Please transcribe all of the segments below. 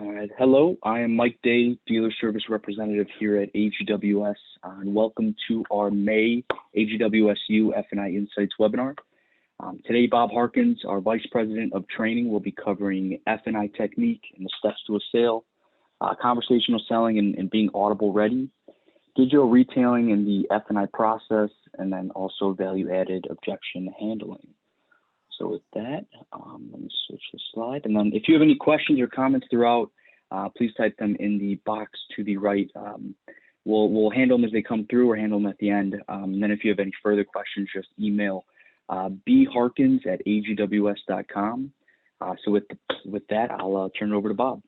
All right. Hello, I am Mike Day, Dealer Service Representative here at AGWS, and welcome to our May AGWSU F&I Insights webinar. Today, Bob Harkins, our Vice President of Training, will be covering F&I technique and the steps to a sale, conversational selling and being Audible ready, digital retailing and the F&I process, and then also value-added objection handling. So with that, let me switch the slide. And then if you have any questions or comments throughout, please type them in the box to the right. We'll handle them as they come through or handle them at the end. And then if you have any further questions, just email bharkins@agws.com. So with that, I'll turn it over to Bob.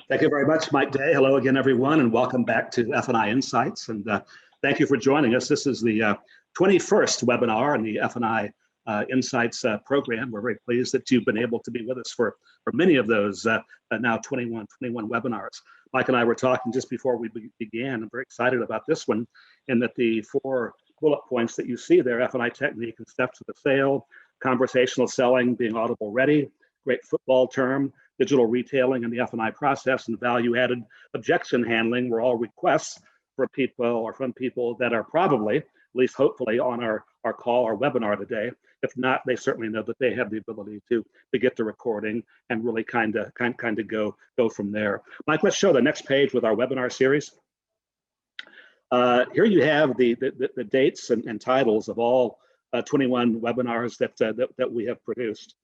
Thank you very much, Mike Day. Hello again, everyone, and welcome back to F&I Insights. And thank you for joining us. This is the 21st webinar in the F&I Insights program. We're very pleased that you've been able to be with us for many of those now 21 webinars. Mike and I were talking just before we began. I'm very excited about this one, in that the 4 bullet points that you see there: F&I technique and steps to the sale, conversational selling, being Audible ready, great football term, digital retailing and the F&I process, and value-added objection handling were all requests for people or from people that are probably, at least hopefully, on our call, our webinar today. If not, they certainly know that they have the ability to get the recording and really kind of go from there. Mike, let's show the next page with our webinar series. Here you have the dates and titles of all 21 webinars that we have produced,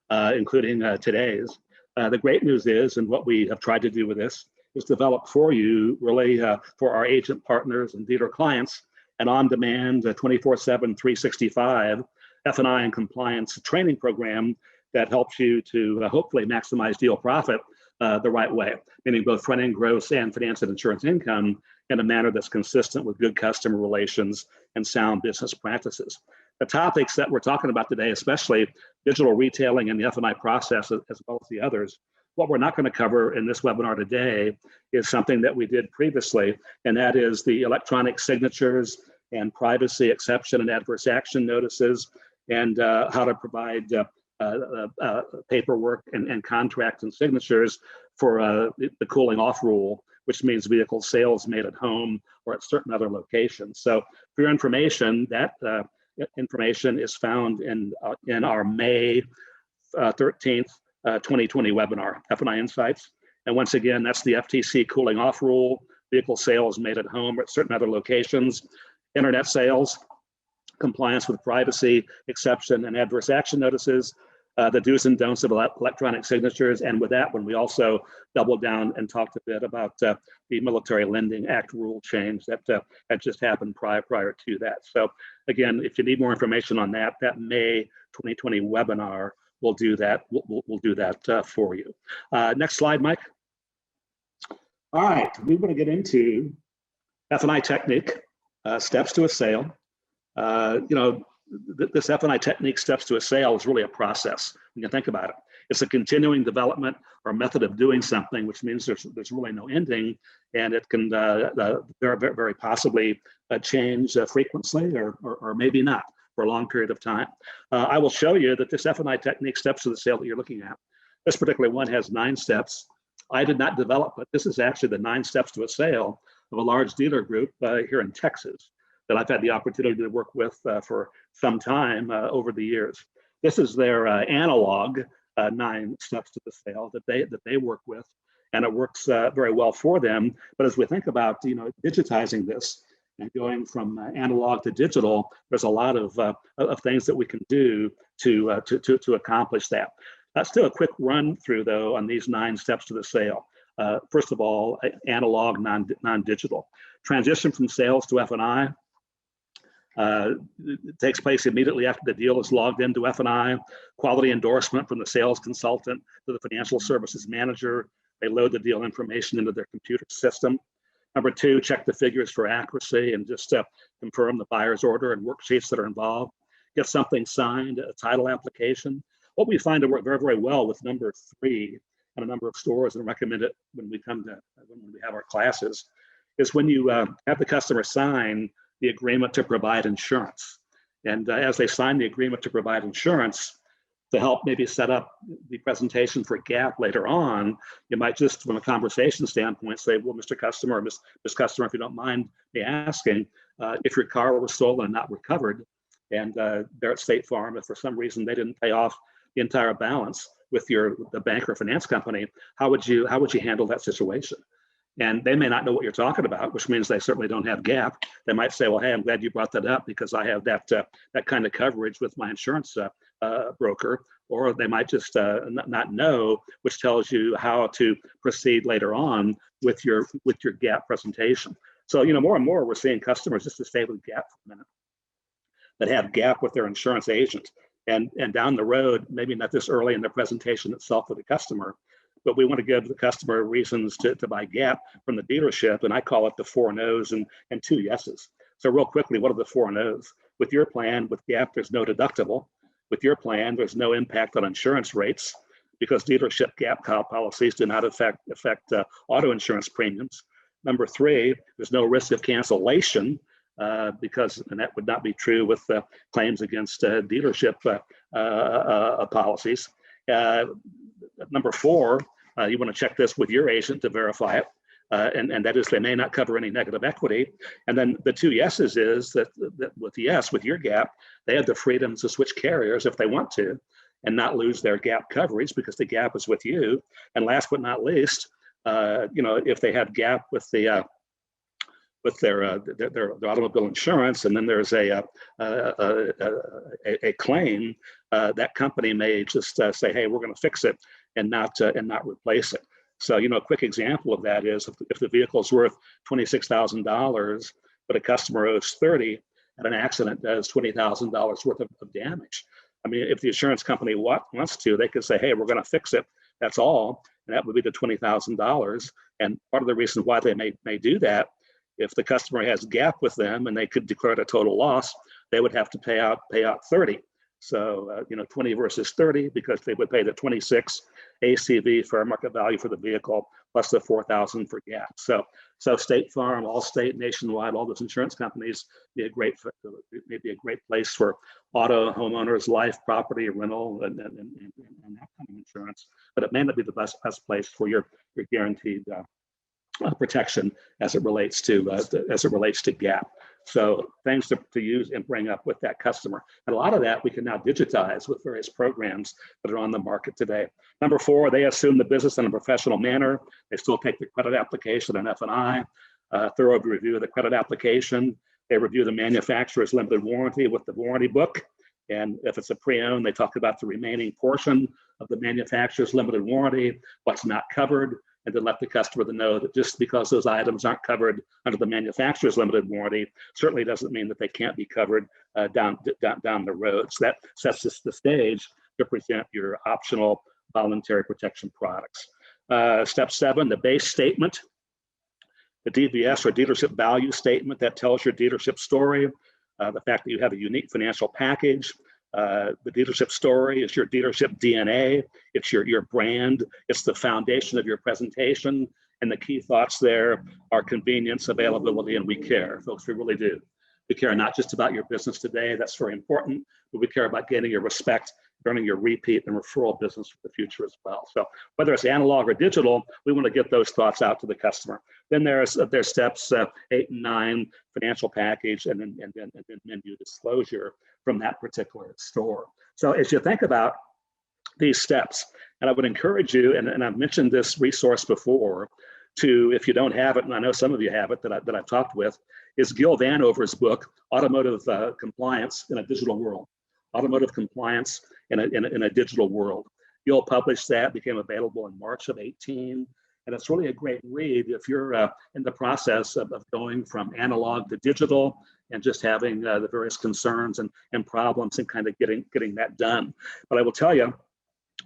including today's. The great news is, and what we have tried to do with this, is develop for you, really for our agent partners and dealer clients, an on-demand 24/7, 365 F&I and compliance training program that helps you to hopefully maximize deal profit the right way, meaning both front-end gross and finance and insurance income in a manner that's consistent with good customer relations and sound business practices. The topics that we're talking about today, especially digital retailing and the F&I process, as well as the others, what we're not going to cover in this webinar today is something that we did previously, and that is the electronic signatures and privacy exception and adverse action notices, and how to provide paperwork and contracts and signatures for the cooling off rule, which means vehicle sales made at home or at certain other locations. So for your information, that information is found in our May 13th, 2020 webinar, F&I Insights. And once again, that's the FTC cooling off rule, vehicle sales made at home or at certain other locations, internet sales, compliance with privacy exception and adverse action notices, the do's and don'ts of electronic signatures. And with that one, we also doubled down and talked a bit about the Military Lending Act rule change that had just happened prior to that. So again, if you need more information on that May 2020 webinar, we'll do that. We'll do that for you. Next slide, Mike. All right, we're going to get into F&I technique, steps to a sale. This F&I technique, steps to a sale, is really a process. You can think about it. It's a continuing development or method of doing something, which means there's really no ending, and it can very possibly change frequently or maybe not for a long period of time. I will show you that this F&I technique, steps to the sale, that you're looking at, this particular one has 9 steps. I did not develop it. This is actually the 9 steps to a sale of a large dealer group here in Texas that I've had the opportunity to work with for some time over the years. This is their analog 9 steps to the sale that they work with, and it works very well for them. But as we think about digitizing this and going from analog to digital, there's a lot of things that we can do to accomplish that. Let's do a quick run through though on these 9 steps to the sale. First of all, analog, non-digital. Transition from sales to F&I. It takes place immediately after the deal is logged into F&I. Quality endorsement from the sales consultant to the financial services manager. They load the deal information into their computer system. Number 2, check the figures for accuracy and just confirm the buyer's order and worksheets that are involved. Get something signed, a title application. What we find to work very, very well with number 3 and a number of stores, and recommend it when we have our classes, is when you have the customer sign the agreement to provide insurance. And as they sign the agreement to provide insurance, To help maybe set up the presentation for gap later on, you might just, from a conversation standpoint, say, well, Mr. Customer, or Miss Customer, if you don't mind me asking, if your car was stolen and not recovered, and they're at State Farm, if for some reason they didn't pay off the entire balance with the bank or finance company, how would you handle that situation? And they may not know what you're talking about, which means they certainly don't have gap. They might say, well, hey, I'm glad you brought that up because I have that kind of coverage with my insurance broker. Or they might just not know, which tells you how to proceed later on with your gap presentation. So, more and more we're seeing customers, just to stay with gap for a minute, that have gap with their insurance agent. And down the road, maybe not this early in the presentation itself for the customer, but we want to give the customer reasons to buy gap from the dealership. And I call it the 4 no's and 2 yeses. So real quickly, what are the 4 no's? With your plan, with gap, there's no deductible. With your plan, there's no impact on insurance rates because dealership gap policies do not affect auto insurance premiums. Number 3, there's no risk of cancellation because, and that would not be true with claims against dealership policies. Number 4, you want to check this with your agent to verify it. And that is they may not cover any negative equity. And then the 2 yeses is that with your gap, they have the freedom to switch carriers if they want to and not lose their gap coverage because the gap is with you. And last but not least, if they have gap with their automobile insurance, and then there's a claim, that company may just say, "Hey, we're going to fix it," and not replace it. So, a quick example of that is if the vehicle is worth $26,000, but a customer owes $30,000, and an accident does $20,000 worth of damage. I mean, if the insurance company wants to, they could say, "Hey, we're going to fix it. That's all," and that would be the $20,000. And part of the reason why they may do that, if the customer has gap with them and they could declare it a total loss, they would have to pay out $30,000. So 20 versus 30 because they would pay the 26 ACV fair market value for the vehicle plus the $4,000 for gap. So State Farm, Allstate, Nationwide, all those insurance companies may be a great place for auto, homeowners, life, property, rental, and that kind of insurance. But it may not be the best place for your guaranteed protection as it relates to gap. So things to use and bring up with that customer. And a lot of that we can now digitize with various programs that are on the market today. Number 4, they assume the business in a professional manner. They still take the credit application and F&I, thorough review of the credit application. They review the manufacturer's limited warranty with the warranty book. And if it's a pre-owned, they talk about the remaining portion of the manufacturer's limited warranty, what's not covered, and to let the customer know that just because those items aren't covered under the manufacturer's limited warranty certainly doesn't mean that they can't be covered down the road. So that sets the stage to present your optional voluntary protection products. Step 7, the base statement, the DVS or dealership value statement that tells your dealership story, the fact that you have a unique financial package. The dealership story is your dealership DNA. It's your brand. It's the foundation of your presentation. And the key thoughts there are convenience, availability, and we care. Folks, we really do. We care not just about your business today. That's very important. But we care about gaining your respect, earning your repeat and referral business for the future as well. So whether it's analog or digital, we want to get those thoughts out to the customer. Then there's steps 8 and 9, financial package, and then menu disclosure from that particular store. So as you think about these steps, and I would encourage you, and I've mentioned this resource before, to, if you don't have it, and I know some of you have it that I've talked with, is Gil Vanover's book, Automotive Compliance in a Digital World. Automotive Compliance in a Digital World. Gil published that, became available in March of 18. And it's really a great read if you're in the process of going from analog to digital and just having the various concerns and problems and kind of getting that done. But I will tell you,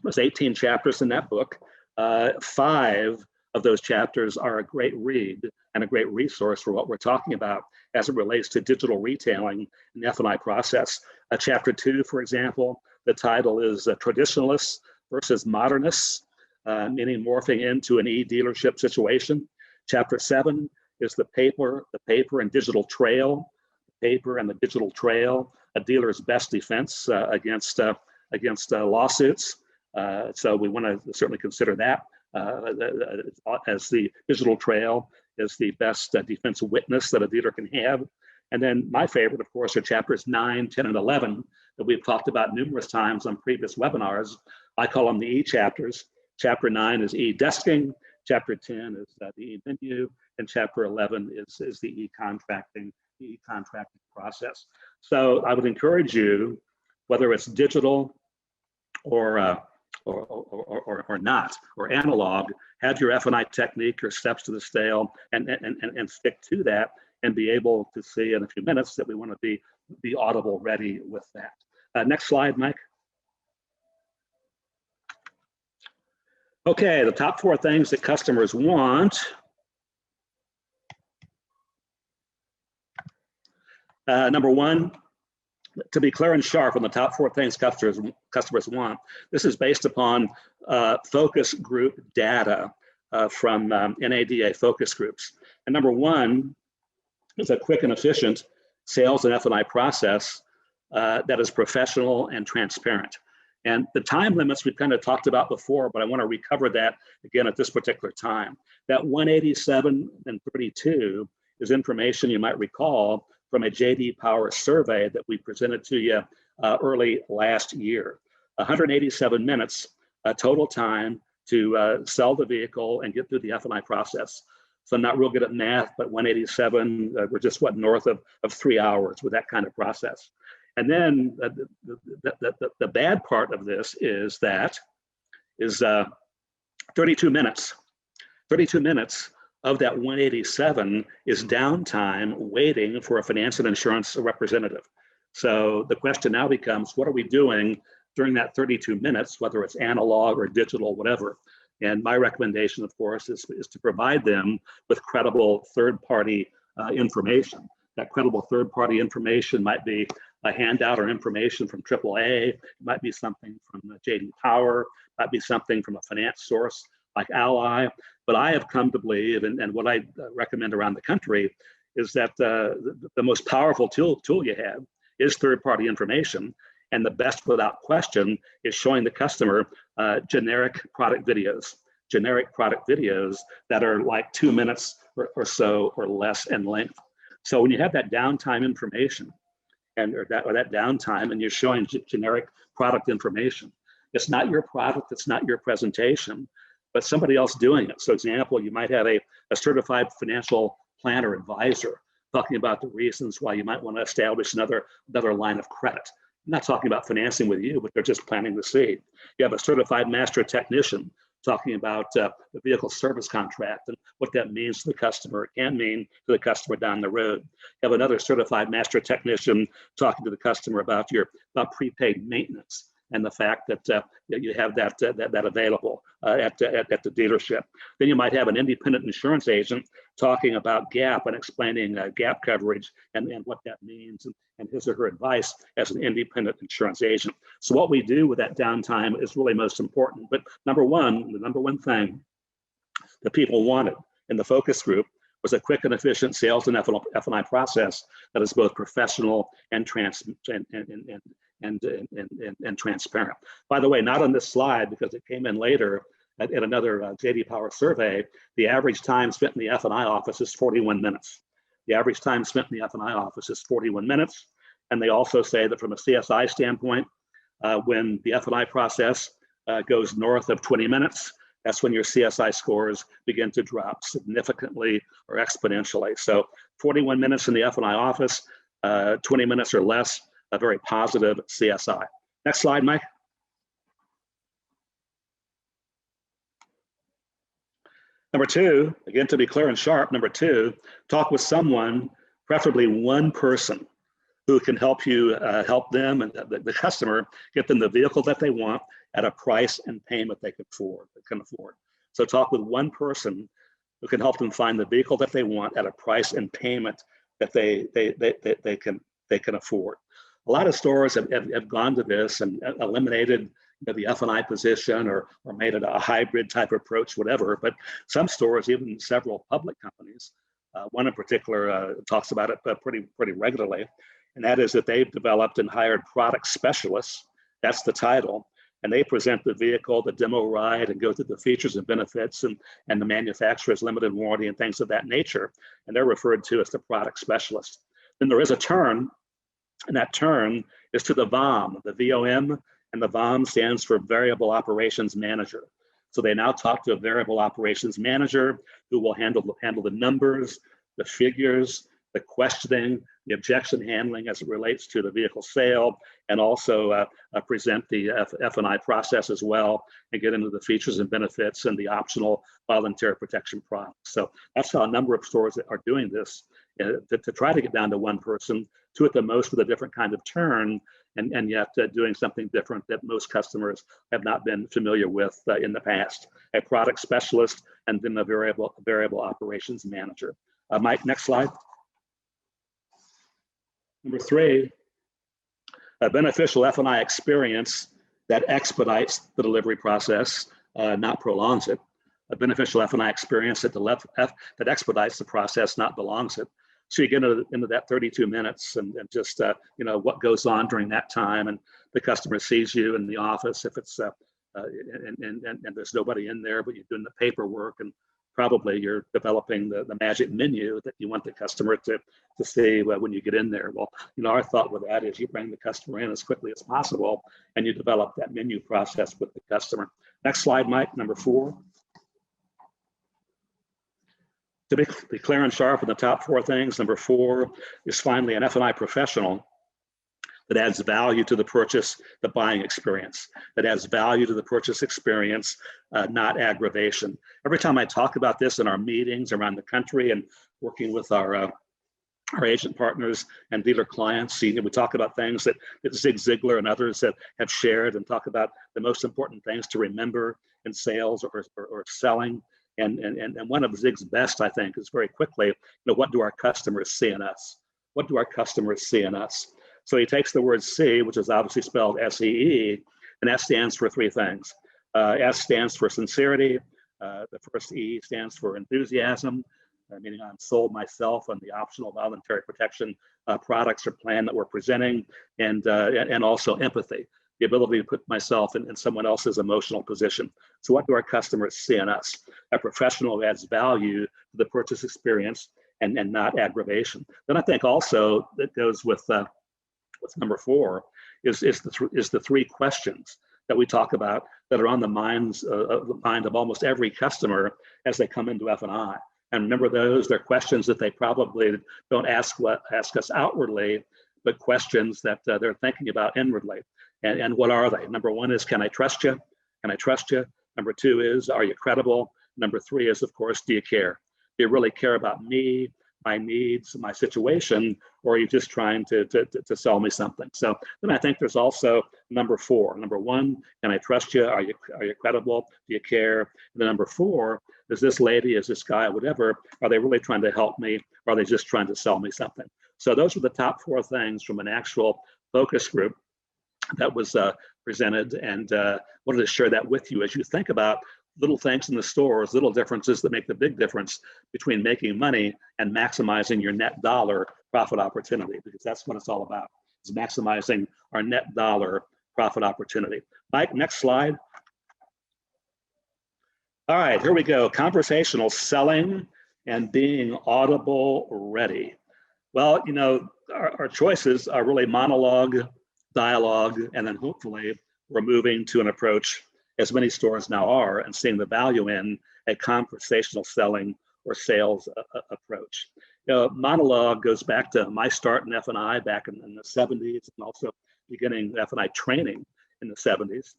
there's 18 chapters in that book. 5 of those chapters are a great read and a great resource for what we're talking about as it relates to digital retailing and the F&I process. Chapter 2, for example, the title is Traditionalists versus Modernists, meaning morphing into an e-dealership situation. Chapter 7 is the paper and digital trail, a dealer's best defense against against lawsuits. So we want to certainly consider that as the digital trail is the best defense witness that a dealer can have. And then my favorite, of course, are chapters 9, 10, and 11 that we've talked about numerous times on previous webinars. I call them the E chapters. Chapter 9 is e-desking, chapter 10 is the e-menu, and chapter 11 is the e-contracting process. So I would encourage you, whether it's digital or not, or analog, have your F&I technique, your steps to the sale, and stick to that, and be able to see in a few minutes that we want to be Audible ready with that. Next slide, Mike. Okay, the top 4 things that customers want. Number 1, to be clear and sharp on the top 4 things customers want. This is based upon focus group data from NADA focus groups. And number 1 is a quick and efficient sales and F&I process that is professional and transparent. And the time limits we've kind of talked about before, but I want to recover that again at this particular time. That 187 and 32 is information you might recall from a J.D. Power survey that we presented to you early last year. 187 minutes total time to sell the vehicle and get through the F&I process. So I'm not real good at math, but 187, we're just north of 3 hours with that kind of process. And then the bad part of this is 32 minutes. 32 minutes of that 187 is downtime waiting for a finance and insurance representative. So the question now becomes, what are we doing during that 32 minutes, whether it's analog or digital, whatever? And my recommendation, of course, is to provide them with credible third-party information. That credible third-party information might be a handout or information from AAA, it might be something from J.D. Power, might be something from a finance source like Ally. But I have come to believe, and what I recommend around the country, is that the most powerful tool you have is third-party information. And the best, without question, is showing the customer generic product videos that are like 2 minutes or so or less in length. So when you have that downtime information or that downtime and you're showing generic product information, it's not your product, it's not your presentation, but somebody else doing it. So example, you might have a certified financial planner advisor talking about the reasons why you might want to establish another line of credit. I'm not talking about financing with you, but they're just planting the seed. You have a certified master technician talking about the vehicle service contract and what that means to the customer, it can mean to the customer down the road. You have another certified master technician talking to the customer about prepaid maintenance and the fact that you have that available at the dealership. Then you might have an independent insurance agent talking about gap and explaining gap coverage and what that means and his or her advice as an independent insurance agent. So what we do with that downtime is really most important. But the number one thing that people wanted in the focus group was a quick and efficient sales and F&I process that is both professional and transparent. By the way, not on this slide because it came in later at another J.D. Power survey, the average time spent in the F&I office is 41 minutes. The average time spent in the F&I office is 41 minutes. And they also say that from a CSI standpoint, when the F&I process goes north of 20 minutes, that's when your CSI scores begin to drop significantly or exponentially. So 41 minutes in the F&I office, 20 minutes or less, a very positive CSI. Next slide, Mike. Number 2, again, to be clear and sharp, number 2, talk with someone, preferably one person, who can help you help them and the customer get them the vehicle that they want at a price and payment they can afford. So talk with one person who can help them find the vehicle that they want at a price and payment that they can afford. A lot of stores have gone to this and eliminated the F&I position or made it a hybrid type approach, whatever. But some stores, even several public companies, one in particular talks about it pretty regularly, and that is that they've developed and hired product specialists That's the title. And they present the vehicle, the demo ride, and go through the features and benefits and the manufacturer's limited warranty and things of that nature. And they're referred to as the product specialist. Then there is a turn, and that turn is to the VOM, the VOM, and the VOM stands for Variable Operations Manager. So they now talk to a Variable Operations Manager who will handle the numbers, the figures, the questioning, the objection handling as it relates to the vehicle sale, and also present the F&I process as well, and get into the features and benefits and the optional voluntary protection products. So that's how a number of stores are doing this, to try to get down to one person, two at the most with a different kind of turn, and yet doing something different that most customers have not been familiar with in the past. A product specialist and then a variable operations manager. Mike, next slide. Number 3, a beneficial F&I experience that expedites the delivery process, not prolongs it. A beneficial F&I experience that expedites the process, not prolongs it. So you get into that 32 minutes and just what goes on during that time, and the customer sees you in the office if it's and there's nobody in there, but you're doing the paperwork, and probably you're developing the magic menu that you want the customer to see when you get in there. Well, our thought with that is you bring the customer in as quickly as possible, and you develop that menu process with the customer. Next slide, Mike, number 4. To be clear and sharp in the top 4 things, number 4 is finally an F&I professional that adds value to the the buying experience, that adds value to the purchase experience, not aggravation. Every time I talk about this in our meetings around the country and working with our agent partners and dealer clients, we talk about things that Zig Ziglar and others have shared, and talk about the most important things to remember in sales or selling. And one of Zig's best, I think, is very quickly, what do our customers see in us? What do our customers see in us? So he takes the word see, which is obviously spelled S-E-E, and that stands for 3 things. S stands for sincerity. The first E stands for enthusiasm, meaning I'm sold myself on the optional voluntary protection products or plan that we're presenting, and also empathy, the ability to put myself in someone else's emotional position. So what do our customers see in us? A professional who adds value to the purchase experience and not aggravation. Then I think also that goes with number 4 is the 3 questions that we talk about that are on the mind of almost every customer as they come into F&I. And remember, they're questions that they probably don't ask us outwardly, but questions that they're thinking about inwardly. And what are they? Number 1 is, can I trust you? Can I trust you? Number 2 is, are you credible? Number 3 is, of course, do you care? Do you really care about me, my needs, my situation, or are you just trying to sell me something? So then I think there's also number 4. Number 1, can I trust you? Are you credible? Do you care? And then number 4, is this lady, is this guy, whatever, are they really trying to help me, or are they just trying to sell me something? So those are the top 4 things from an actual focus group that was presented, and wanted to share that with you as you think about little things in the stores, little differences that make the big difference between making money and maximizing your net dollar profit opportunity, because that's what it's all about, is maximizing our net dollar profit opportunity. Mike, next slide. All right, here we go. Conversational selling and being Audible ready. Well, our choices are really monologue, dialogue, and then hopefully we're moving to an approach, as many stores now are, and seeing the value in a conversational selling or sales approach. Monologue goes back to my start in F&I back in the 70s, and also beginning F&I training in the 70s,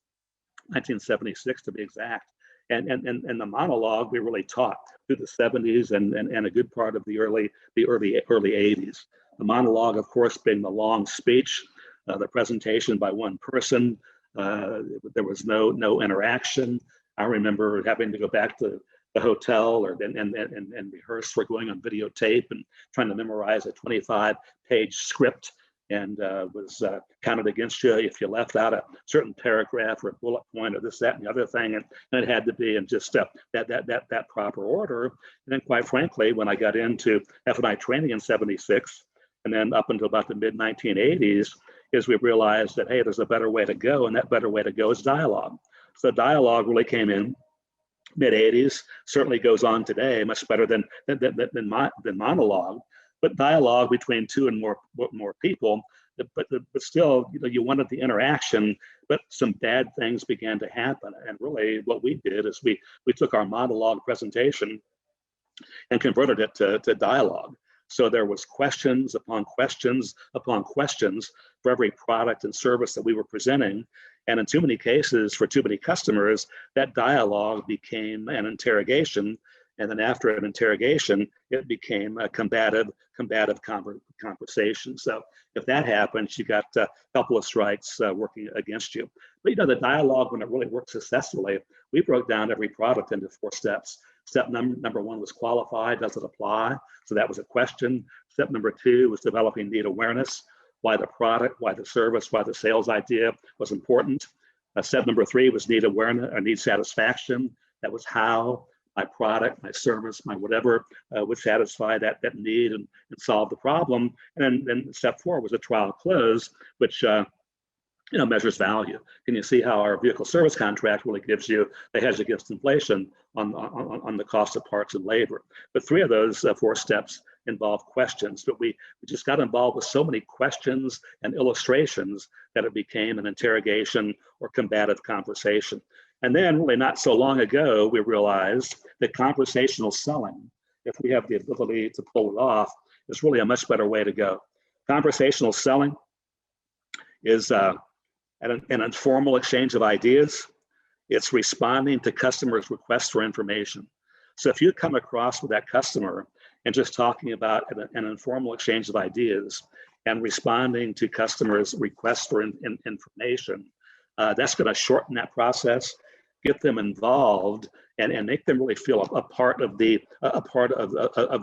1976 to be exact. And the monologue we really taught through the 70s and a good part of the early 80s. The monologue, of course, being the long speech, the presentation by one person. There was no interaction. I remember having to go back to the hotel and rehearse. We're going on videotape and trying to memorize a 25-page script, and was counted against you if you left out a certain paragraph or a bullet point or this, that, and the other thing, and it had to be in just that proper order. And then, quite frankly, when I got into F&I training in '76, and then up until about the mid-1980s, is we realized that, hey, there's a better way to go, and that better way to go is dialogue. So dialogue really came in mid 80s, certainly goes on today, much better than monologue, but dialogue between two and more people. But still, you wanted the interaction, but some bad things began to happen. And really what we did is we took our monologue presentation and converted it to dialogue. So there was questions upon questions upon questions for every product and service that we were presenting. And in too many cases, for too many customers, that dialogue became an interrogation. And then after an interrogation, it became a combative conversation. So if that happens, you got a couple of strikes working against you. But the dialogue, when it really worked successfully, we broke down every product into 4 steps. Step number 1 was qualify, does it apply? So that was a question. Step number 2 was developing need awareness, why the product, why the service, why the sales idea was important. Step number 3 was need awareness or need satisfaction. That was how my product, my service, my whatever would satisfy that need and solve the problem. And then step 4 was a trial close, which measures value. Can you see how our vehicle service contract really gives you the hedge against inflation on the cost of parts and labor? But 3 of those 4 steps involve questions, but we just got involved with so many questions and illustrations that it became an interrogation or combative conversation. And then really not so long ago, we realized that conversational selling, if we have the ability to pull it off, is really a much better way to go. Conversational selling is an informal exchange of ideas. It's responding to customers' requests for information. So if you come across with that customer and just talking about an informal exchange of ideas and responding to customers' requests for information, that's going to shorten that process, get them involved, and make them really feel a part of the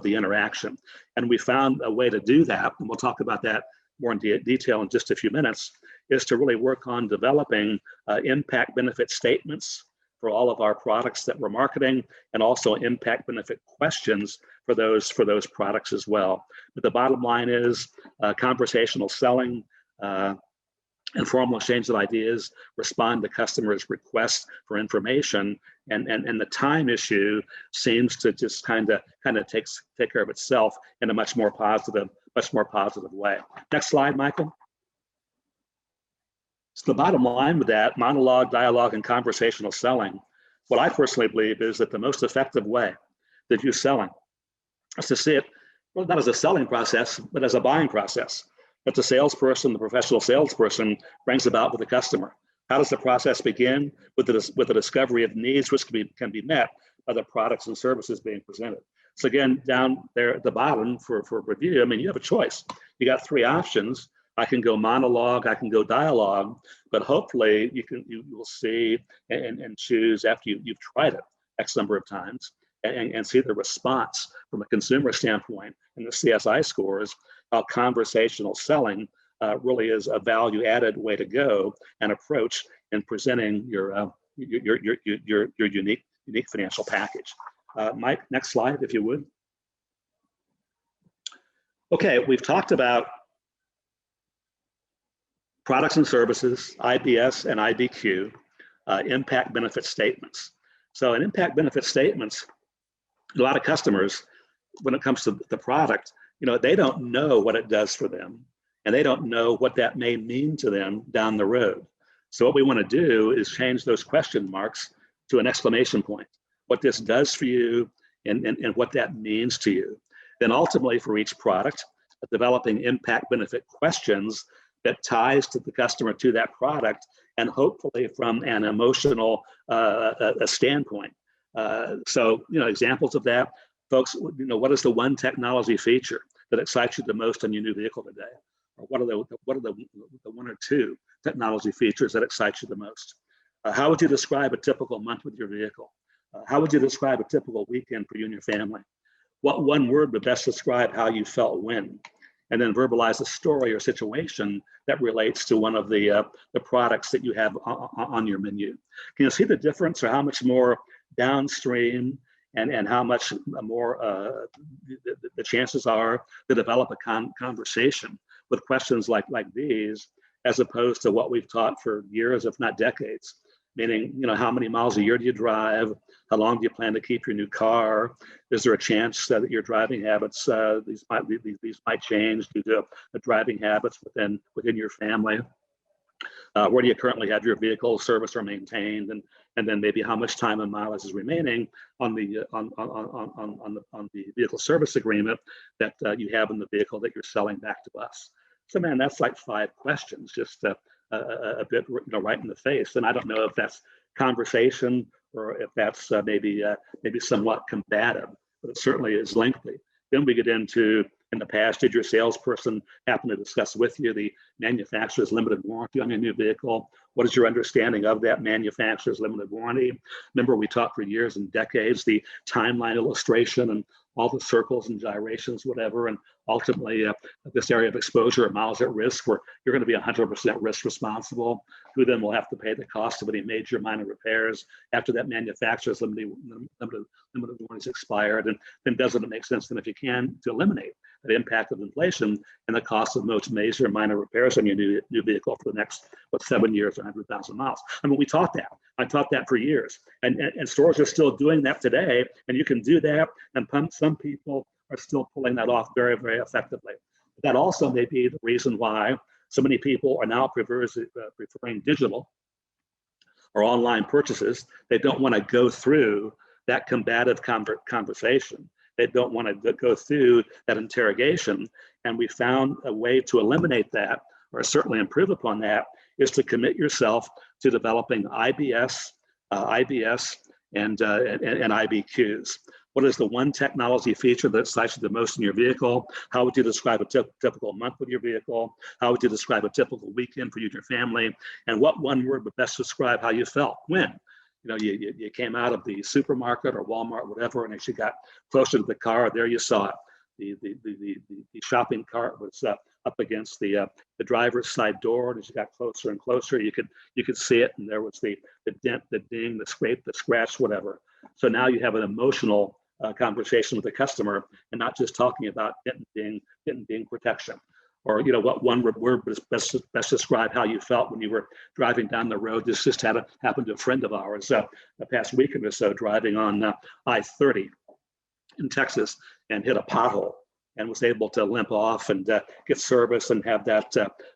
interaction. And we found a way to do that, and we'll talk about that more in detail in just a few minutes, is to really work on developing impact benefit statements for all of our products that we're marketing, and also impact benefit questions for those products as well. But the bottom line is conversational selling, informal exchange of ideas, respond to customers' requests for information, and the time issue seems to just kind of take care of itself in a much more positive way. Next slide, Michael. So the bottom line with that, monologue, dialogue, and conversational selling, what I personally believe is that the most effective way to do selling is to see it, well, not as a selling process, but as a buying process that the salesperson, the professional salesperson, brings about with the customer. How does the process begin? With the discovery of needs which can be met by the products and services being presented. So again, down there at the bottom for review, I mean, you have a choice. You got 3 options. I can go monologue, I can go dialogue, but hopefully you will see and choose after you've tried it X number of times and see the response from a consumer standpoint and the CSI scores, how conversational selling really is a value-added way to go and approach in presenting your unique financial package. Mike, next slide, if you would. Okay, we've talked about products and services, IBS and IBQ, impact benefit statements. So in impact benefit statements, a lot of customers, when it comes to the product, they don't know what it does for them, and they don't know what that may mean to them down the road. So what we want to do is change those question marks to an exclamation point. What this does for you and what that means to you. Then ultimately for each product, developing impact benefit questions that ties to the customer to that product, and hopefully from an emotional standpoint. So examples of that, folks, what is the one technology feature that excites you the most on your new vehicle today? Or what are the 1 or 2 technology features that excite you the most? How would you describe a typical month with your vehicle? How would you describe a typical weekend for you and your family? What one word would best describe how you felt when? And then verbalize a story or situation that relates to one of the products that you have on your menu. Can you see the difference, or how much more downstream and how much more the chances are to develop a conversation with questions like these as opposed to what we've taught for years, if not decades. Meaning, how many miles a year do you drive? How long do you plan to keep your new car? Is there a chance that your driving habits these might change due to the driving habits within your family? Where do you currently have your vehicle serviced or maintained, and then maybe how much time and mileage is remaining on the vehicle service agreement that you have in the vehicle that you're selling back to us. So man, that's like 5 questions, just a bit right in the face. And I don't know if that's conversation or if that's maybe somewhat combative, but it certainly is lengthy. Then we get into, in the past, did your salesperson happen to discuss with you the manufacturer's limited warranty on your new vehicle? What is your understanding of that manufacturer's limited warranty? Remember, we talked for years and decades, the timeline illustration and all the circles and gyrations, whatever, and ultimately this area of exposure or miles at risk where you're going to be 100% risk responsible, who then will have to pay the cost of any major minor repairs after that manufacturer's limited warranty is expired. And then doesn't it make sense then, if you can, to eliminate the impact of inflation and the cost of most major and minor repairs on your new vehicle for the next 7 years or 100,000 miles? I mean, we taught that. I taught that for years, and stores are still doing that today. And you can do that, and some people are still pulling that off very, very effectively. That also may be the reason why so many people are now preferring digital or online purchases. They don't want to go through that combative conversation. They don't want to go through that interrogation. And we found a way to eliminate that, or certainly improve upon that, is to commit yourself to developing IBS, and IBQs. What is the one technology feature that excites you the most in your vehicle? How would you describe a typical month with your vehicle? How would you describe a typical weekend for you and your family? And what one word would best describe how you felt when? You came out of the supermarket or Walmart, whatever, and as you got closer to the car, there you saw it. The shopping cart was up against the driver's side door, and as you got closer and closer, you could see it, and there was the dent, the ding, the scrape, the scratch, whatever. So now you have an emotional conversation with the customer, and not just talking about dent and ding protection. Or what one word would best describe how you felt when you were driving down the road. This just happened to a friend of ours the past weekend or so, driving on I-30 in Texas, and hit a pothole and was able to limp off and get service and have that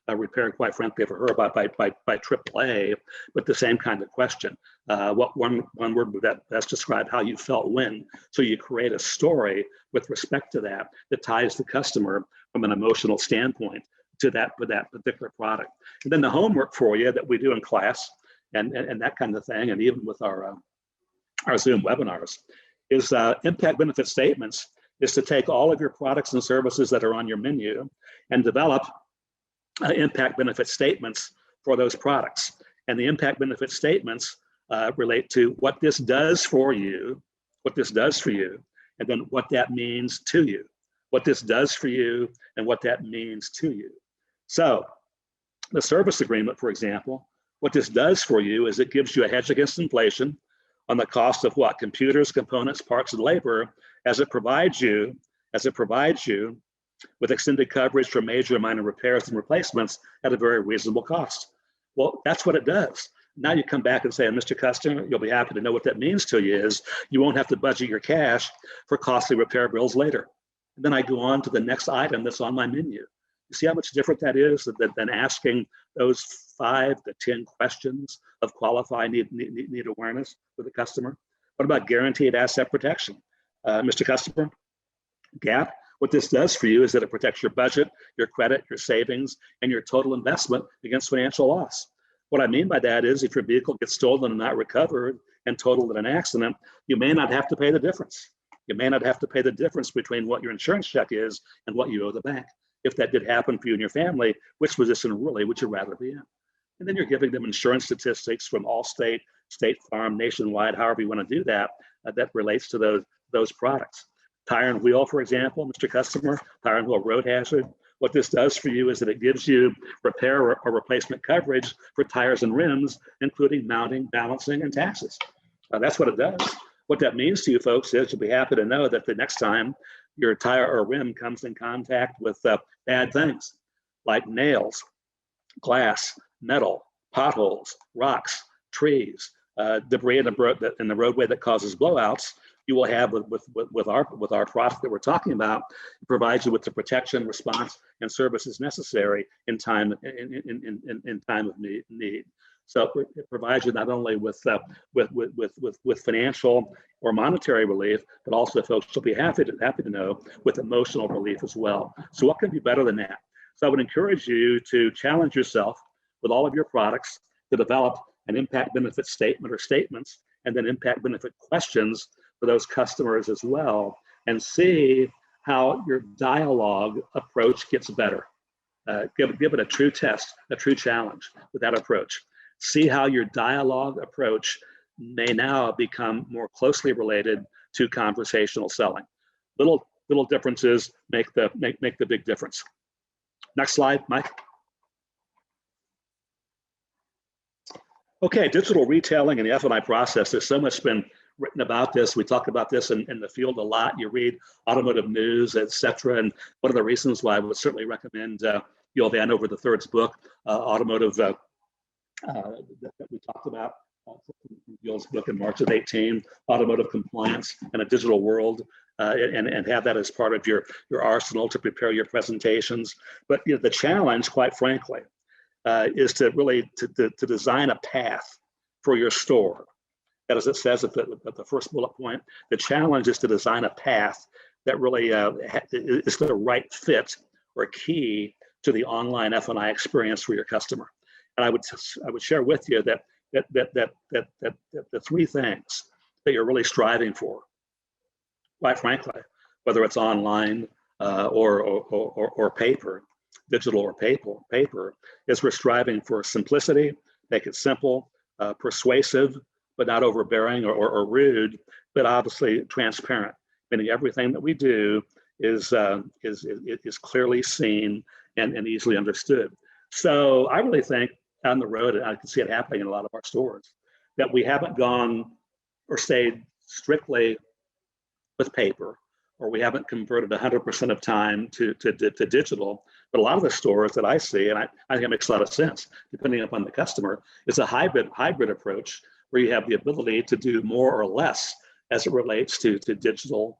repaired, quite frankly, for her by AAA. But the same kind of question: what one word would that best describe how you felt when? So you create a story with respect to that ties the customer from an emotional standpoint to that particular product. And then the homework for you that we do in class and that kind of thing, and even with our Zoom webinars, is impact benefit statements. Is to take all of your products and services that are on your menu and develop impact benefit statements for those products. And the impact benefit statements relate to what this does for you, and then what that means to you. What this does for you and what that means to you. So the service agreement, for example, what this does for you is it gives you a hedge against inflation on the cost of what? Computers, components, parts, and labor, as it provides you with extended coverage for major and minor repairs and replacements at a very reasonable cost. Well, that's what it does. Now you come back and say, Mr. Customer, you'll be happy to know what that means to you is you won't have to budget your cash for costly repair bills later. And then I go on to the next item that's on my menu. You see how much different that is than asking those 5 to 10 questions of qualify need awareness for the customer? What about guaranteed asset protection? Mr. Customer, GAP, what this does for you is that it protects your budget, your credit, your savings, and your total investment against financial loss. What I mean by that is if your vehicle gets stolen and not recovered and totaled in an accident, you may not have to pay the difference. You may not have to pay the difference between what your insurance check is and what you owe the bank. If that did happen for you and your family, which position really would you rather be in? And then you're giving them insurance statistics from Allstate, State Farm, Nationwide, however you want to do that, that relates to those products. Tire and wheel, for example, Mr. Customer, tire and wheel road hazard. What this does for you is that it gives you repair or replacement coverage for tires and rims, including mounting, balancing, and taxes. That's what it does. What that means to you folks is you'll be happy to know that the next time your tire or rim comes in contact with bad things like nails, glass, metal, potholes, rocks, trees, debris in the roadway that causes blowouts, you will have with our product that we're talking about. It provides you with the protection, response, and services necessary in time of need. So it provides you not only with financial or monetary relief, but also, folks will be happy to know, with emotional relief as well. So what can be better than that? So I would encourage you to challenge yourself with all of your products to develop an impact benefit statement or statements, and then impact benefit questions for those customers as well, and see how your dialogue approach gets better. Give it a true test, a true challenge with that approach. See how your dialogue approach may now become more closely related to conversational selling. Little differences make the big difference. Next slide, Mike. Okay, digital retailing and the F&I process. There's so much been written about this. We talk about this in the field a lot. You read automotive news, etc. And one of the reasons why I would certainly recommend Joel Van Over the Third's book, Automotive, that we talked about, Joel's book in March of 18, Automotive Compliance in a Digital World, and have that as part of your arsenal to prepare your presentations. But the challenge, quite frankly, is to really to design a path for your store. That, as it says at the first bullet point, the challenge is to design a path that really is the right fit or key to the online F&I experience for your customer. And I would share with you that the three things that you're really striving for, quite frankly, whether it's online or paper, digital or paper, is we're striving for simplicity, make it simple, persuasive, but not overbearing or rude, but obviously transparent, meaning everything that we do is clearly seen and easily understood. So I really think down the road, and I can see it happening in a lot of our stores, that we haven't gone or stayed strictly with paper, or we haven't converted 100% of time to digital. But a lot of the stores that I see, and I think it makes a lot of sense, depending upon the customer, is a hybrid approach where you have the ability to do more or less as it relates to digital,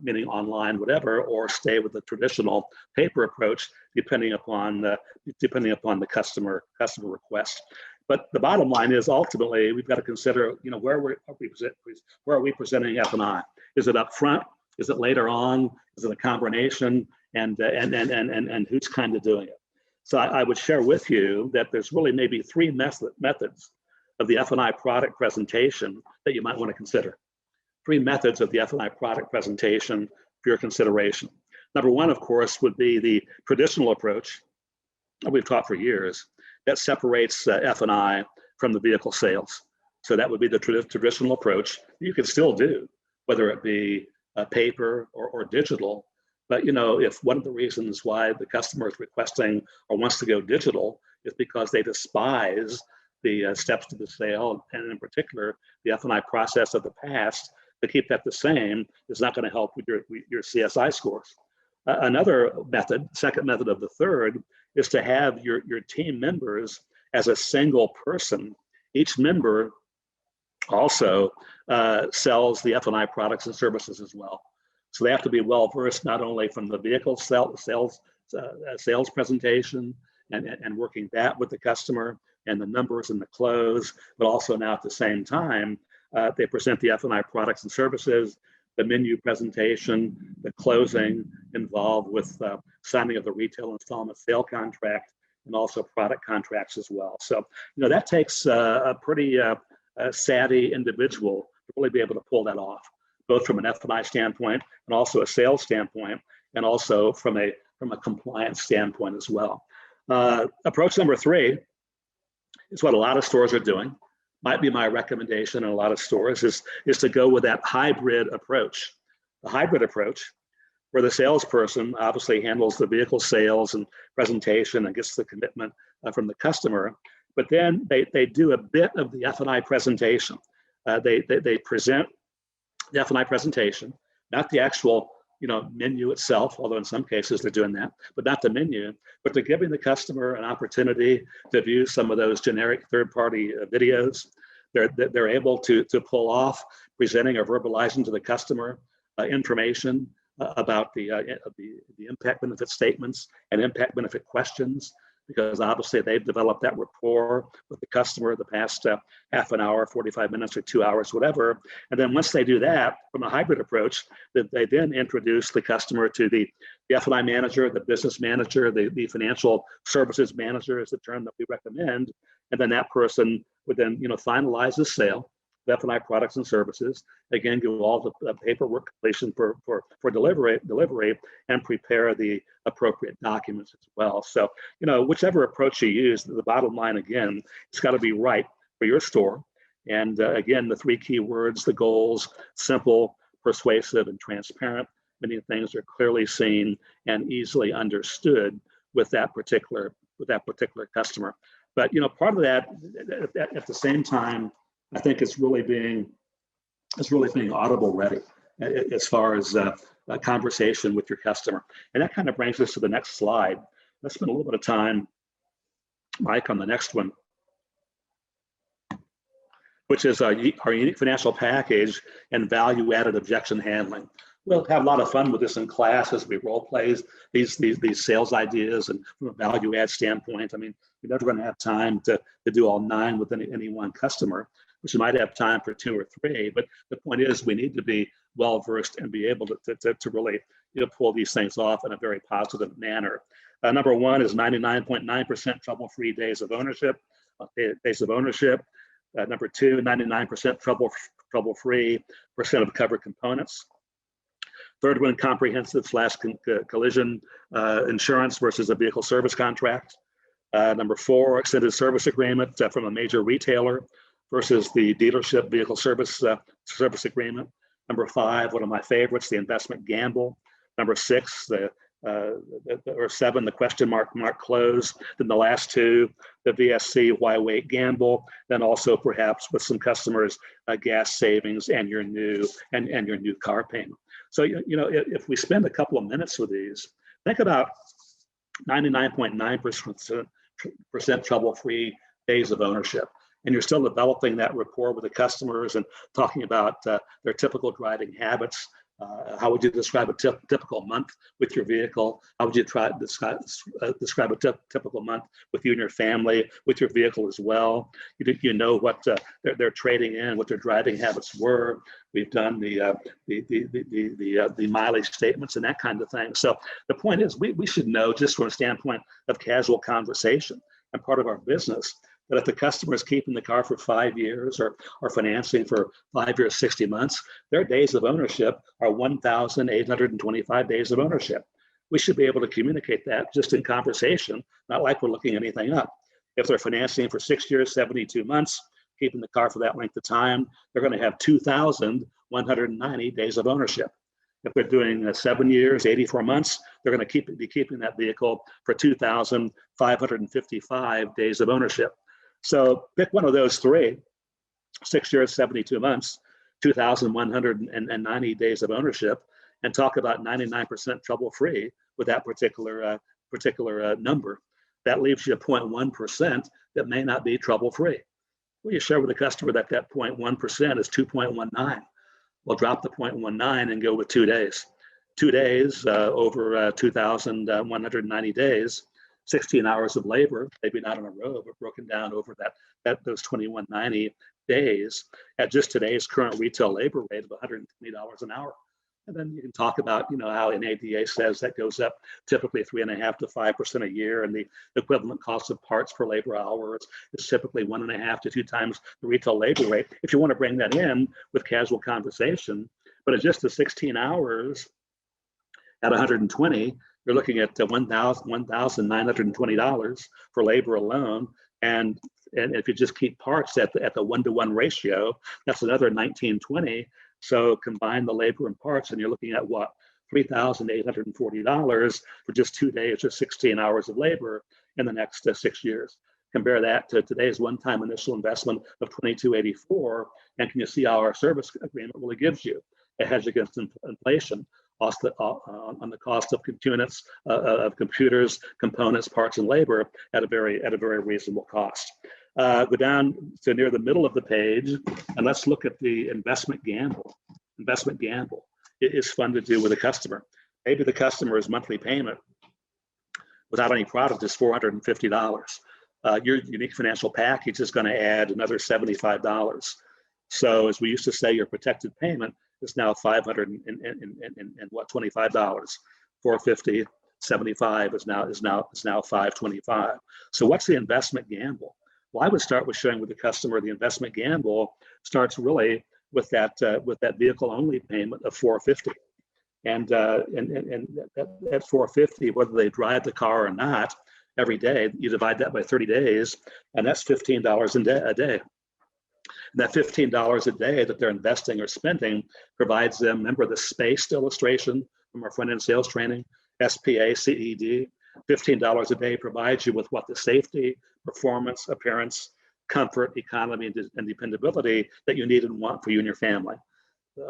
meaning online, whatever, or stay with the traditional paper approach, depending upon the customer request. But the bottom line is, ultimately, we've got to consider, where are we presenting F&I? Is it up front? Is it later on? Is it a combination? And who's kind of doing it? So I would share with you that there's really maybe three methods of the F&I product presentation that you might want to consider. Three methods of the F&I product presentation for your consideration. Number one, of course, would be the traditional approach that we've taught for years that separates F&I from the vehicle sales. So that would be the traditional approach. You can still do, whether it be paper or digital. But if one of the reasons why the customer is requesting or wants to go digital is because they despise the steps to the sale, and in particular, the F&I process of the past, to keep that the same is not going to help with your CSI scores. Another method, second method of the third, is to have your team members as a single person. Each member also sells the F&I products and services as well. So they have to be well versed not only from the vehicle sales presentation and working that with the customer and the numbers and the close, but also now at the same time, they present the F&I products and services, the menu presentation, the closing involved with signing of the retail installment sale contract, and also product contracts as well. So, that takes a pretty savvy individual to really be able to pull that off, both from an F&I standpoint and also a sales standpoint, and also from a compliance standpoint as well. Approach number three is what a lot of stores are doing. Might be my recommendation in a lot of stores is to go with that hybrid approach. The hybrid approach, where the salesperson obviously handles the vehicle sales and presentation and gets the commitment from the customer, but then they do a bit of the F&I presentation. They present the F&I presentation, not the actual menu itself, although in some cases they're doing that, but not the menu, but they're giving the customer an opportunity to view some of those generic third-party videos. They're able to pull off presenting or verbalizing to the customer information about the impact benefit statements and impact benefit questions, because obviously they've developed that rapport with the customer the past half an hour, 45 minutes, or 2 hours, whatever. And then once they do that from a hybrid approach, they then introduce the customer to the F&I manager, the business manager, the financial services manager is the term that we recommend. And then that person would then finalize the sale of F&I products and services. Again, do all the paperwork completion for delivery, and prepare the appropriate documents as well. So, whichever approach you use, the bottom line, again, it's got to be right for your store. And again, the 3 key words, the goals: simple, persuasive, and transparent. Many things are clearly seen and easily understood with that particular customer. But part of that, at the same time, I think it's really being Audible ready as far as a conversation with your customer. And that kind of brings us to the next slide. Let's spend a little bit of time, Mike, on the next one, which is our unique financial package and value-added objection handling. We'll have a lot of fun with this in class as we role plays these sales ideas, and from a value add standpoint, I mean, you're never going to have time to do all 9 with any one customer, which you might have time for 2 or 3. But the point is, we need to be well versed and be able to really pull these things off in a very positive manner. Number 1 is 99.9% trouble-free days of ownership. Number 2, 99% trouble-free percent of covered components. Third one, comprehensive / collision insurance versus a vehicle service contract. Number 4, extended service agreement from a major retailer versus the dealership vehicle service agreement. Number 5, one of my favorites, the investment gamble. Number 6, or 7, the question mark close. Then the last 2, the VSC why wait gamble. Then also perhaps with some customers, gas savings and your new car payment. So if we spend a couple of minutes with these, think about 99.9% trouble-free days of ownership. And you're still developing that rapport with the customers and talking about their typical driving habits. How would you describe a typical month with your vehicle? How would you describe a typical month with you and your family, with your vehicle as well? You know what they're trading in, what their driving habits were. We've done the mileage statements and that kind of thing. So the point is, we should know, just from a standpoint of casual conversation and part of our business, that if the customer is keeping the car for 5 years or financing for 5 years, 60 months, their days of ownership are 1,825 days of ownership. We should be able to communicate that just in conversation, not like we're looking anything up. If they're financing for 6 years, 72 months, keeping the car for that length of time, they're going to have 2,190 days of ownership. If they're doing 7 years, 84 months, they're going to be keeping that vehicle for 2,555 days of ownership. So pick one of those 3, 6 years, 72 months, 2,190 days of ownership, and talk about 99% trouble-free with that particular number. That leaves you 0.1% that may not be trouble-free. Well, you share with the customer that 0.1% is 2.19. We'll drop the 0.19 and go with 2 days. 2 days over 2,190 days. 16 hours of labor, maybe not in a row, but broken down over those 2,190 days at just today's current retail labor rate of $120 an hour. And then you can talk about, how NADA says that goes up typically 3.5% to 5% a year, and the equivalent cost of parts per labor hour is typically 1.5 to 2 times the retail labor rate. If you want to bring that in with casual conversation, but at just the 16 hours at 120, you're looking at $1,920 for labor alone, and if you just keep parts at the 1-to-1 ratio, that's another $1,920. So combine the labor and parts, and you're looking at what, $3,840 for just 2 days or 16 hours of labor in the next 6 years. Compare that to today's one-time initial investment of $2,284, and can you see how our service agreement really gives you a hedge against inflation on the cost of units of computers, components, parts, and labor at a very reasonable cost. Go down to near the middle of the page, and let's look at the investment gamble. Investment gamble. It is fun to do with a customer. Maybe the customer's monthly payment without any product is $450. Your unique financial package is going to add another $75. So as we used to say, your protected payment is now $525. 450, 75 is now $525. So what's the investment gamble? Well, I would start with showing with the customer the investment gamble starts really with that vehicle only payment of $450. And that $450, whether they drive the car or not, every day, you divide that by 30 days, and that's $15 a day. And that $15 a day that they're investing or spending provides them, remember the spaced illustration from our front-end sales training, SPACED, $15 a day provides you with what the safety, performance, appearance, comfort, economy, and dependability that you need and want for you and your family.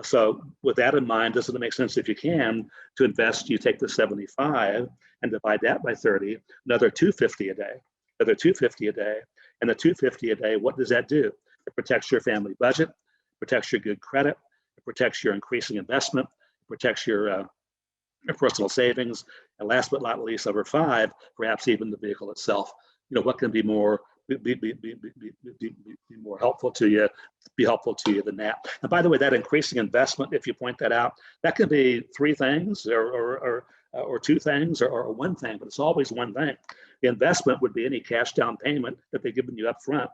So with that in mind, doesn't it make sense if you can to invest, you take the 75 and divide that by 30, another $250 a day, and the $250 a day, what does that do? It protects your family budget, protects your good credit, it protects your increasing investment, it protects your personal savings, and last but not least, over 5, perhaps even the vehicle itself. What can be more more helpful to you, than that. And by the way, that increasing investment, if you point that out, that can be 3 things or 2 things or 1 thing, but it's always 1 thing. The investment would be any cash down payment that they've given you up front.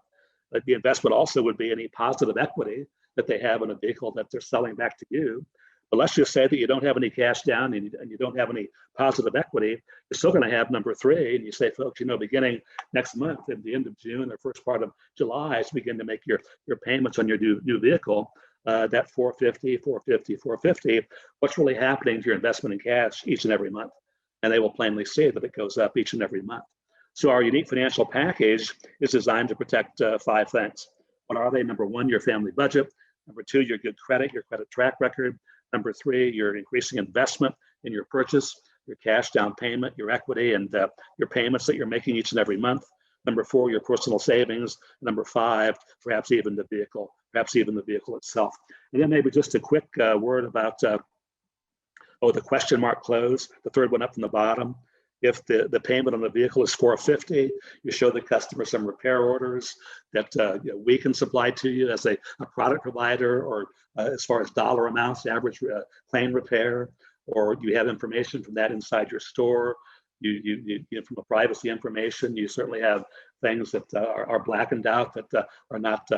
Like the investment also would be any positive equity that they have in a vehicle that they're selling back to you. But let's just say that you don't have any cash down and you don't have any positive equity, you're still going to have number 3. And you say, folks, beginning next month, at the end of June or first part of July, as you begin to make your payments on your new vehicle, that $450, what's really happening to your investment in cash each and every month? And they will plainly see that it goes up each and every month. So our unique financial package is designed to protect 5 things. What are they? Number 1, your family budget. Number 2, your good credit, your credit track record. Number 3, your increasing investment in your purchase, your cash down payment, your equity, and your payments that you're making each and every month. Number 4, your personal savings. Number 5, perhaps even the vehicle itself. And then maybe just a quick word about the question mark close, the 3rd one up from the bottom. If the payment on the vehicle is $450, you show the customer some repair orders that we can supply to you as a product provider, or as far as dollar amounts, average claim repair, or you have information from that inside your store. You from a privacy information, you certainly have things that are blackened out that are not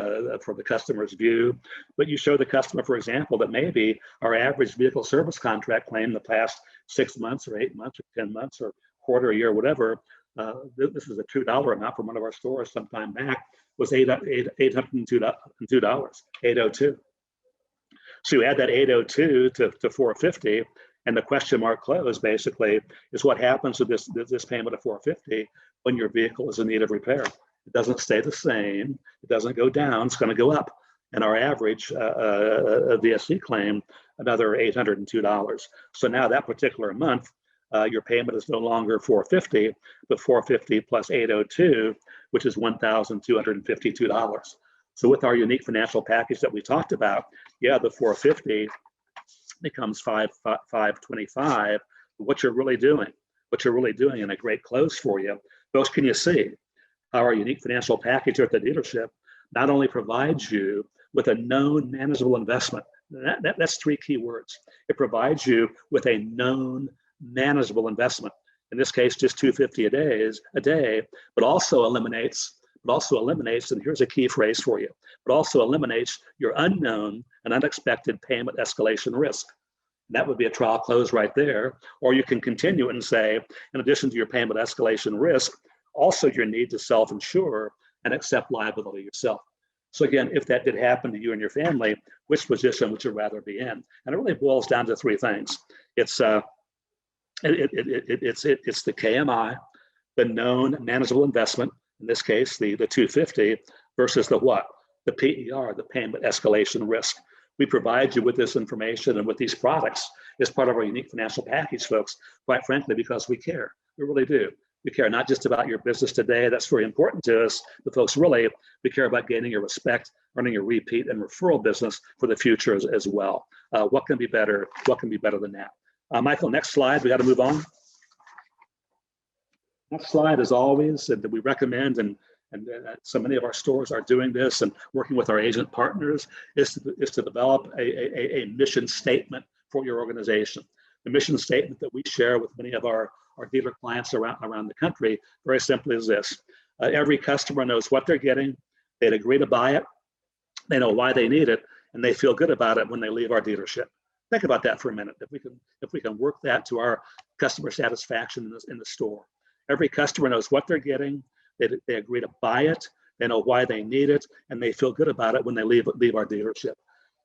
for the customer's view. But you show the customer, for example, that maybe our average vehicle service contract claim the past 6 months or 8 months or 10 months or quarter, a year, whatever, this is a $2 amount from one of our stores sometime back, was $802. So you add that 802 to 450, and the question mark close basically is what happens with this payment of 450 when your vehicle is in need of repair. It doesn't stay the same. It doesn't go down. It's going to go up. And our average VSC claim, another $802. So now that particular month, your payment is no longer $450, but $450 plus $802, which is $1,252. So with our unique financial package that we talked about, yeah, the $450 becomes $525. What you're really doing, and a great close for you. Those can you see how our unique financial package here at the dealership not only provides you with a known manageable investment. That's 3 key words. It provides you with a known manageable investment. In this case, just $250 a day, but also eliminates, and here's a key phrase for you, but also eliminates your unknown and unexpected payment escalation risk. And that would be a trial close right there. Or you can continue and say, in addition to your payment escalation risk, also your need to self-insure and accept liability yourself. So again, if that did happen to you and your family, which position would you rather be in? And it really boils down to 3 things. It's the KMI, the known manageable investment, in this case, the 250, versus the what? The PER, the payment escalation risk. We provide you with this information and with these products as part of our unique financial package, folks, quite frankly, because we care. We really do. We care not just about your business today, that's very important to us, but folks, really, we care about gaining your respect, earning your repeat and referral business for the future as well. What can be better? What can be better than that? Michael, next slide, we got to move on. Next slide, as always, that we recommend, and so many of our stores are doing this and working with our agent partners, is to develop a mission statement for your organization. The mission statement that we share with many of our dealer clients around the country, very simply is this. Every customer knows what they're getting, they'd agree to buy it, they know why they need it, and they feel good about it when they leave our dealership. Think about that for a minute. If we can work that to our customer satisfaction in the store. Every customer knows what they're getting, they agree to buy it, they know why they need it, and they feel good about it when they leave our dealership.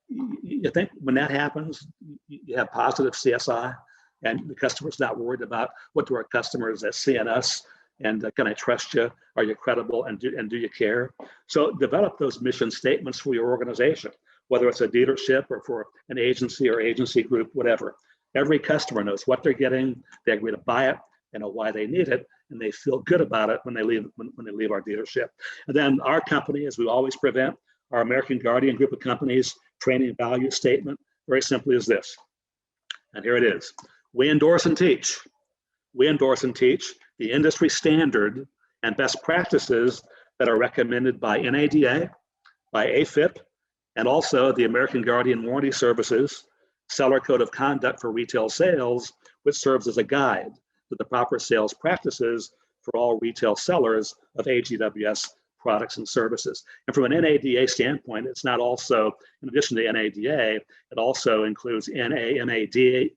You think when that happens, you have positive CSI, and the customer's not worried about what do our customers see in us, and can I trust you? Are you credible? And do you care? So develop those mission statements for your organization, whether it's a dealership or for an agency or agency group, whatever. Every customer knows what they're getting, they agree to buy it, they know why they need it, and they feel good about it when they leave our dealership. And then our company, as we always present, our American Guardian group of companies training value statement, very simply is this. And here it is. We endorse and teach. We endorse and teach the industry standard and best practices that are recommended by NADA, by AFIP, and also the American Guardian Warranty Services Seller Code of Conduct for Retail Sales, which serves as a guide to the proper sales practices for all retail sellers of AGWS products and services. And from an NADA standpoint, it's not also, in addition to NADA, it also includes NAMAD,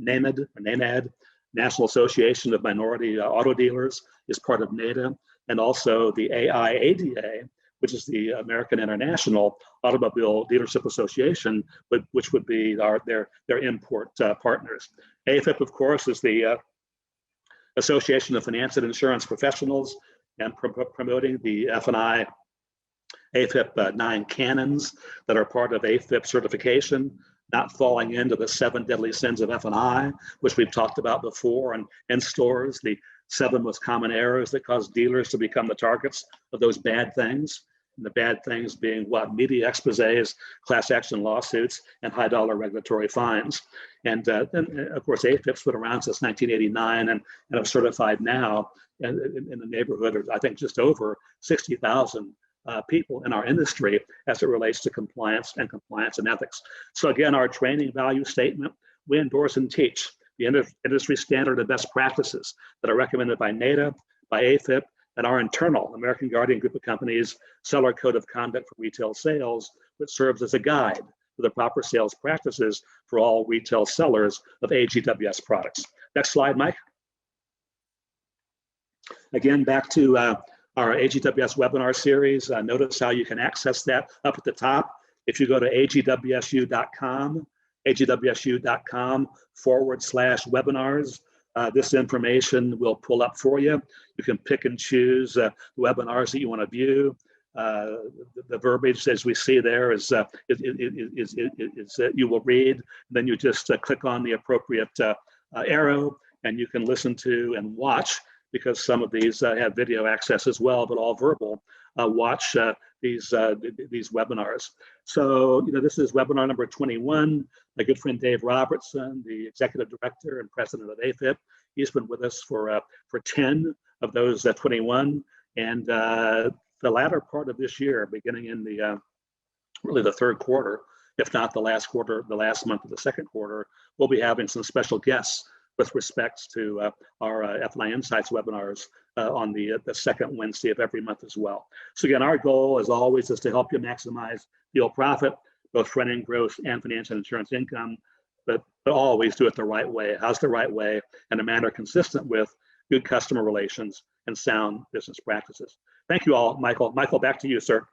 NAMAD, National Association of Minority Auto Dealers is part of NADA, and also the AIADA, which is the American International Automobile Dealership Association, which would be their import partners. AFIP, of course, is the Association of Finance and Insurance Professionals, and promoting the F&I AFIP 9 canons that are part of AFIP certification, not falling into the 7 deadly sins of F&I, which we've talked about before, and in stores, the 7 most common errors that cause dealers to become the targets of those bad things. And the bad things being what? Media exposés, class action lawsuits, and high dollar regulatory fines. And of course, AFIP's been around since 1989 and have certified now in the neighborhood of, I think, just over 60,000 people in our industry as it relates to compliance and ethics. So again, our training value statement, we endorse and teach the industry standard and best practices that are recommended by NADA, by AFIP, and our internal American Guardian group of companies Seller Code of Conduct for Retail Sales, which serves as a guide to the proper sales practices for all retail sellers of AGWS products. Next slide, Mike. Again, back to our AGWS webinar series. Notice how you can access that up at the top. If you go to agwsu.com, agwsu.com/webinars, this information will pull up for you. You can pick and choose the webinars that you want to view. The verbiage, as we see there, is you will read. Then you just click on the appropriate arrow, and you can listen to and watch, because some of these have video access as well, but all verbal. Watch these webinars. So, this is webinar number 21. My good friend Dave Robertson, the executive director and president of AFIP, he's been with us for 10 of those 21. And the latter part of this year, beginning in really the third quarter, if not the last quarter, the last month of the second quarter, we'll be having some special guests with respects to our F&I Insights webinars on the second Wednesday of every month as well. So again, our goal, as always, is to help you maximize deal profit, both front-end growth and financial insurance income, but always do it the right way. How's the right way? In a manner consistent with good customer relations and sound business practices. Thank you all, Michael. Michael, back to you, sir.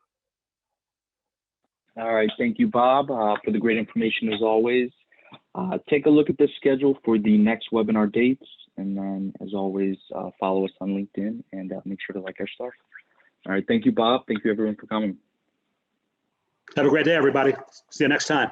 All right, thank you, Bob, for the great information as always. Take a look at the schedule for the next webinar dates, and then, as always, follow us on LinkedIn and make sure to like our stuff. All right, thank you, Bob. Thank you, everyone, for coming. Have a great day, everybody. See you next time.